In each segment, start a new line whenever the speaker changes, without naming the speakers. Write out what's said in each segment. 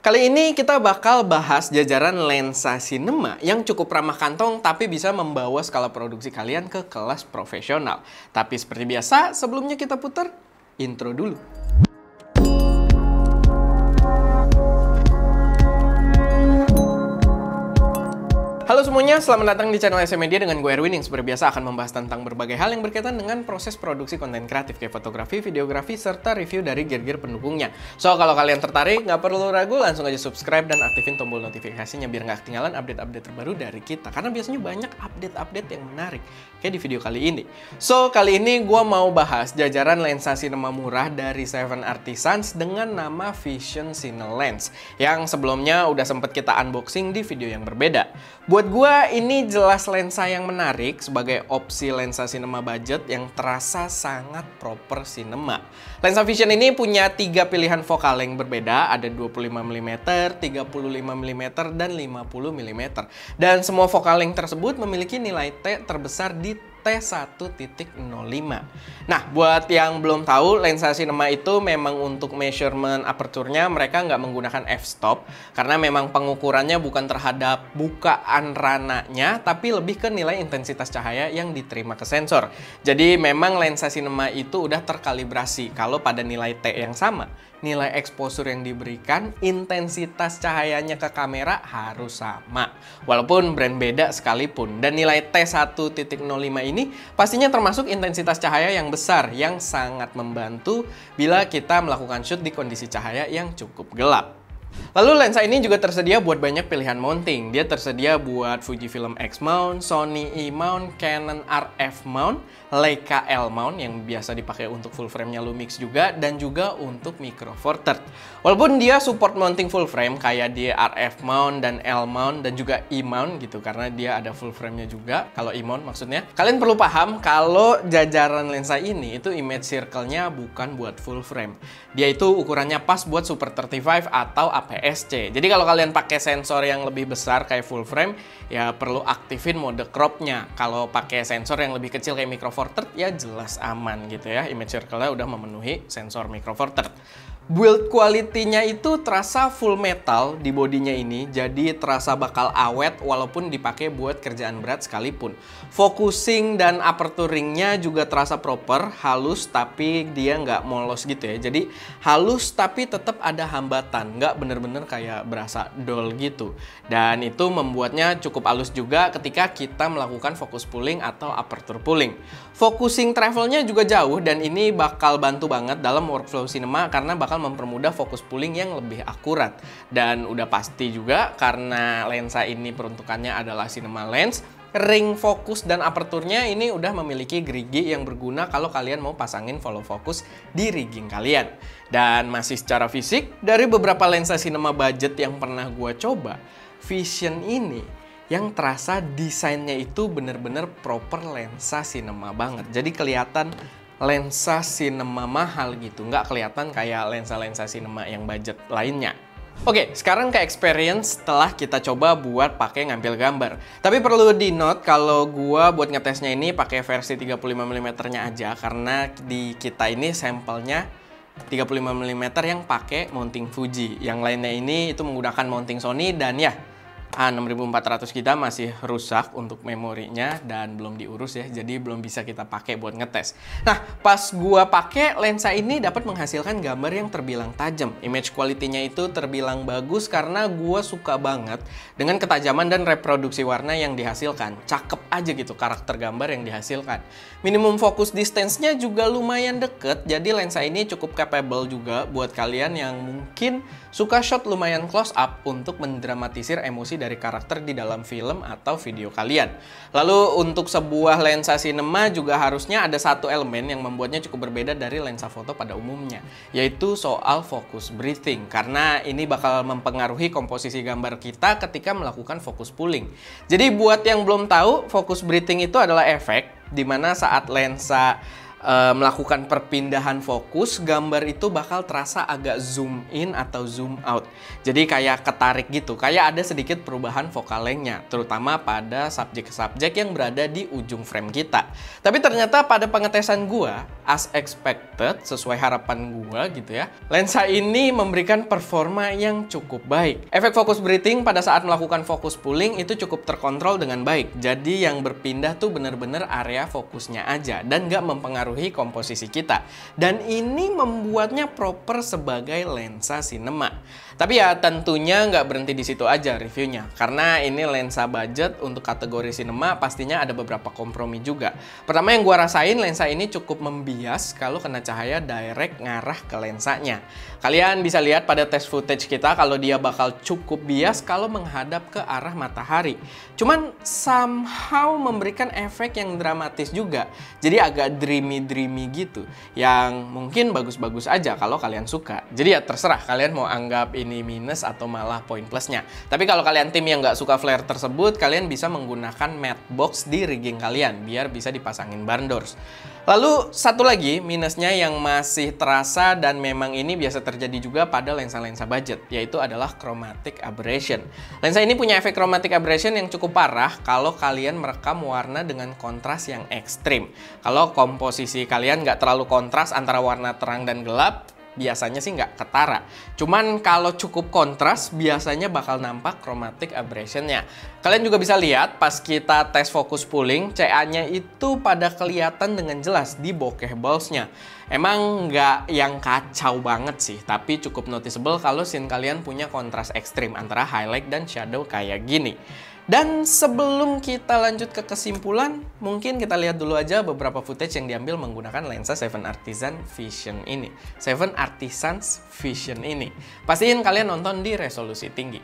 Kali ini kita bakal bahas jajaran lensa sinema yang cukup ramah kantong tapi bisa membawa skala produksi kalian ke kelas profesional. Tapi seperti biasa, sebelumnya kita putar intro dulu. Halo semuanya, selamat datang di channel SM Media dengan gue Erwin yang seperti biasa akan membahas tentang berbagai hal yang berkaitan dengan proses produksi konten kreatif kayak fotografi, videografi, serta review dari gear-gear pendukungnya. So, kalau kalian tertarik, nggak perlu ragu, langsung aja subscribe dan aktifin tombol notifikasinya biar nggak ketinggalan update-update terbaru dari kita. Karena biasanya banyak update-update yang menarik, kayak di video kali ini. So, kali ini gue mau bahas jajaran lensa sinema murah dari Seven Artisans dengan nama Vision Cine Lens, yang sebelumnya udah sempet kita unboxing di video yang berbeda. Buat gua ini jelas lensa yang menarik sebagai opsi lensa sinema budget yang terasa sangat proper sinema. Lensa Vision ini punya 3 pilihan vokal yang berbeda, ada 25mm, 35mm, dan 50mm. Dan semua vokal yang tersebut memiliki nilai T terbesar di T1.05. Nah, buat yang belum tahu, lensa sinema itu memang untuk measurement aperture-nya mereka nggak menggunakan f-stop karena memang pengukurannya bukan terhadap bukaan rananya, tapi lebih ke nilai intensitas cahaya yang diterima ke sensor. Jadi memang lensa sinema itu udah terkalibrasi kalau pada nilai T yang sama, nilai exposure yang diberikan, intensitas cahayanya ke kamera harus sama. Walaupun brand beda sekalipun. Dan nilai T1.05 ini pastinya termasuk intensitas cahaya yang besar yang sangat membantu bila kita melakukan shoot di kondisi cahaya yang cukup gelap. Lalu lensa ini juga tersedia buat banyak pilihan mounting. Dia tersedia buat Fujifilm X mount, Sony E mount, Canon RF mount, Leica L mount yang biasa dipakai untuk full frame-nya Lumix juga, dan juga untuk Micro Four Third. Walaupun dia support mounting full frame kayak di RF mount dan L mount dan juga E mount gitu, karena dia ada full frame-nya juga. Kalau E mount maksudnya, kalian perlu paham kalau jajaran lensa ini itu image circle-nya bukan buat full frame. Dia itu ukurannya pas buat Super 35 atau APS-C. Jadi kalau kalian pakai sensor yang lebih besar kayak full frame, ya perlu aktifin mode crop-nya. Kalau pakai sensor yang lebih kecil kayak Micro Four Third, ya jelas aman gitu ya. Image circle-nya udah memenuhi sensor Micro Four Third. Build quality-nya itu terasa full metal di bodinya ini, jadi terasa bakal awet walaupun dipakai buat kerjaan berat sekalipun. Focusing dan aperturing-nya juga terasa proper, halus tapi dia nggak molos gitu ya. Jadi halus tapi tetap ada hambatan, nggak bener-bener kayak berasa dull gitu. Dan itu membuatnya cukup halus juga ketika kita melakukan focus pulling atau aperture pulling. Focusing travelnya juga jauh dan ini bakal bantu banget dalam workflow sinema karena bakal mempermudah fokus pulling yang lebih akurat. Dan udah pasti juga karena lensa ini peruntukannya adalah cinema lens, ring fokus dan aperturnya ini udah memiliki gerigi yang berguna kalau kalian mau pasangin follow focus di rigging kalian. Dan masih secara fisik, dari beberapa lensa cinema budget yang pernah gue coba, Vision ini yang terasa desainnya itu bener-bener proper lensa sinema banget. Jadi kelihatan lensa sinema mahal gitu, nggak kelihatan kayak lensa-lensa sinema yang budget lainnya. Oke, sekarang ke experience setelah kita coba buat pakai ngambil gambar. Tapi perlu di note kalau gua buat ngetesnya ini pakai versi 35mm-nya aja karena di kita ini sampelnya 35mm yang pakai mounting Fuji. Yang lainnya ini itu menggunakan mounting Sony dan ya A6400 kita masih rusak untuk memorinya dan belum diurus ya, jadi belum bisa kita pakai buat ngetes. Nah, pas gua pakai lensa ini dapat menghasilkan gambar yang terbilang tajam. Image quality-nya itu terbilang bagus karena gua suka banget dengan ketajaman dan reproduksi warna yang dihasilkan. Cakep aja gitu karakter gambar yang dihasilkan. Minimum focus distance-nya juga lumayan deket, jadi lensa ini cukup capable juga buat kalian yang mungkin suka shot lumayan close up untuk mendramatisir emosi dari karakter di dalam film atau video kalian. Lalu untuk sebuah lensa sinema juga harusnya ada satu elemen yang membuatnya cukup berbeda dari lensa foto pada umumnya, yaitu soal focus breathing, karena ini bakal mempengaruhi komposisi gambar kita ketika melakukan focus pulling. Jadi buat yang belum tahu, focus breathing itu adalah efek dimana saat lensa melakukan perpindahan fokus, gambar itu bakal terasa agak zoom in atau zoom out. Jadi kayak ketarik gitu, kayak ada sedikit perubahan focal length-nya, terutama pada subjek-subjek yang berada di ujung frame kita. Tapi ternyata pada pengetesan gua, as expected, sesuai harapan gua gitu ya, lensa ini memberikan performa yang cukup baik. Efek fokus breathing pada saat melakukan fokus pulling itu cukup terkontrol dengan baik. Jadi yang berpindah tuh bener-bener area fokusnya aja dan nggak mempengaruhi komposisi kita. Dan ini membuatnya proper sebagai lensa sinema. Tapi ya tentunya nggak berhenti di situ aja reviewnya. Karena ini lensa budget untuk kategori sinema pastinya ada beberapa kompromi juga. Pertama yang gua rasain, lensa ini cukup membias kalau kena cahaya direct ngarah ke lensanya. Kalian bisa lihat pada test footage kita kalau dia bakal cukup bias kalau menghadap ke arah matahari. Cuman somehow memberikan efek yang dramatis juga. Jadi agak dreamy gitu, yang mungkin bagus-bagus aja kalau kalian suka. Jadi ya terserah kalian mau anggap ini minus atau malah poin plusnya. Tapi kalau kalian tim yang nggak suka flare tersebut, kalian bisa menggunakan matte box di rigging kalian biar bisa dipasangin barn doors. Lalu satu lagi minusnya yang masih terasa dan memang ini biasa terjadi juga pada lensa-lensa budget, yaitu adalah chromatic aberration. Lensa ini punya efek chromatic aberration yang cukup parah kalau kalian merekam warna dengan kontras yang ekstrim. Kalau komposisi kalian nggak terlalu kontras antara warna terang dan gelap, biasanya sih nggak ketara. Cuman kalau cukup kontras, biasanya bakal nampak chromatic aberration-nya. Kalian juga bisa lihat pas kita tes fokus pulling, CA-nya itu pada kelihatan dengan jelas di bokeh balls-nya. Emang nggak yang kacau banget sih, tapi cukup noticeable kalau scene kalian punya kontras ekstrim antara highlight dan shadow kayak gini. Dan sebelum kita lanjut ke kesimpulan, mungkin kita lihat dulu aja beberapa footage yang diambil menggunakan lensa 7 Artisan Vision ini. 7 Artisans Vision ini. Pastiin kalian nonton di resolusi tinggi.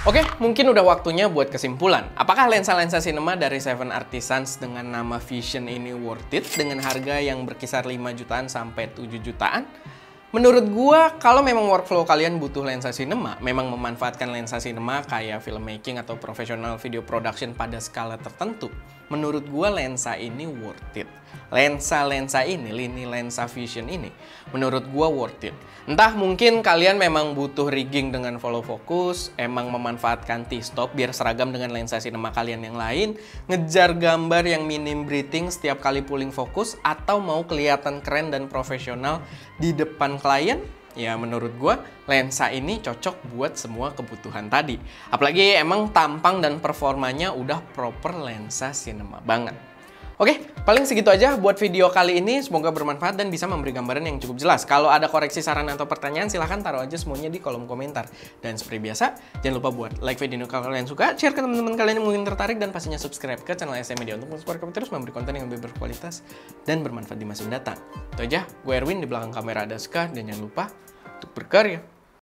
Oke, mungkin udah waktunya buat kesimpulan. Apakah lensa-lensa sinema dari 7 Artisans dengan nama Vision ini worth it dengan harga yang berkisar 5 jutaan sampai 7 jutaan? Menurut gua, kalau memang workflow kalian butuh lensa sinema, memang memanfaatkan lensa sinema kayak filmmaking atau professional video production pada skala tertentu, menurut gua lensa ini worth it. Lensa-lensa ini, lini lensa Vision ini, menurut gua worth it. Entah mungkin kalian memang butuh rigging dengan follow focus, emang memanfaatkan T-stop biar seragam dengan lensa sinema kalian yang lain, ngejar gambar yang minim breathing setiap kali pulling fokus, atau mau kelihatan keren dan profesional di depan klien, ya menurut gua lensa ini cocok buat semua kebutuhan tadi. Apalagi emang tampang dan performanya udah proper lensa sinema banget. Oke, paling segitu aja buat video kali ini. Semoga bermanfaat dan bisa memberi gambaran yang cukup jelas. Kalau ada koreksi, saran, atau pertanyaan, silahkan taruh aja semuanya di kolom komentar. Dan seperti biasa, jangan lupa buat like video ini kalau kalian suka, share ke teman-teman kalian yang mungkin tertarik, dan pastinya subscribe ke channel SM Media untuk mensupport kami terus memberi konten yang lebih berkualitas dan bermanfaat di masa mendatang. Itu aja, gue Erwin, di belakang kamera ada Ska, dan jangan lupa untuk berkarya.